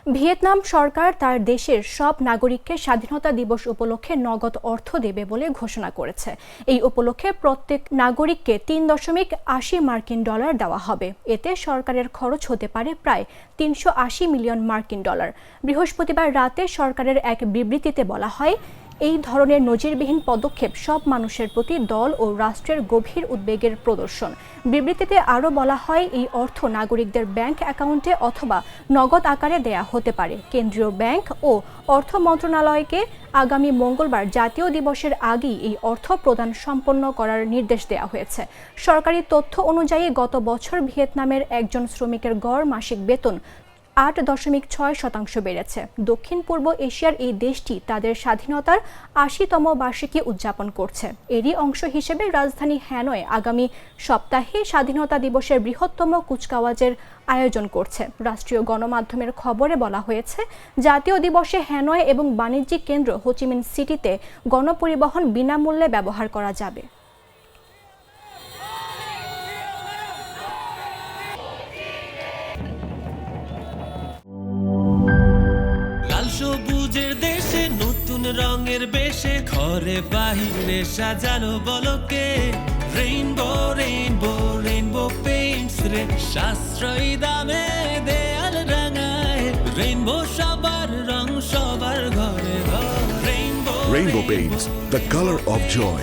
Vietnam সরকার তার দেশের সব নাগরিককে স্বাধীনতা দিবস উপলক্ষে নগদ অর্থ দেবে বলে ঘোষণা করেছে। এই উপলক্ষে প্রত্যেক নাগরিককে $3.80 দেওয়া হবে। এতে সরকারের খরচ হতে পারে প্রায় $380 মিলিয়ন। বৃহস্পতিবার রাতে সরকারের এক বিবৃতিতে বলা হয়, এই ধরনের নজিরবিহীন পদক্ষেপ সব মানুষের প্রতি দল ও রাষ্ট্রের গভীর উদ্বেগের প্রদর্শন। বিবৃতিতে আরও বলা হয়, এই অর্থ নাগরিকদের ব্যাংক অ্যাকাউন্টে অথবা নগদ আকারে দেয়া হতে পারে। কেন্দ্রীয় ব্যাংক ও অর্থ মন্ত্রণালয়কে আগামী মঙ্গলবার জাতীয় দিবসের আগেই এই অর্থ প্রদান সম্পন্ন করার নির্দেশ দেওয়া হয়েছে। সরকারি তথ্য অনুযায়ী গত বছর ভিয়েতনামের একজন শ্রমিকের গড় মাসিক বেতন 8.6% বেড়েছে। দক্ষিণ পূর্ব এশিয়ার এই দেশটি তাদের স্বাধীনতার 80তম বার্ষিকী উদযাপন করছে। এরই অংশ হিসেবে রাজধানী হ্যানয়ে আগামী সপ্তাহে স্বাধীনতা দিবসের বৃহত্তম কুচকাওয়াজের আয়োজন করছে। রাষ্ট্রীয় গণমাধ্যমের খবরে বলা হয়েছে, জাতীয় দিবসে হ্যানয় এবং বাণিজ্যিক কেন্দ্র হোচিমিন সিটিতে গণপরিবহন বিনামূল্যে ব্যবহার করা যাবে। সবুজের দেশে নতুন রঙের বেশে ঘরে বাহিরে সাজানো বলকে রেইনবো রেইনবো রেইনবো পেইন্টস রে সাশ্রয়ী দামে দেয়াল রাঙায় রেইনবো সবার রং সবার ঘরে ঘরে rainbow Rainbow Paints, the color of joy.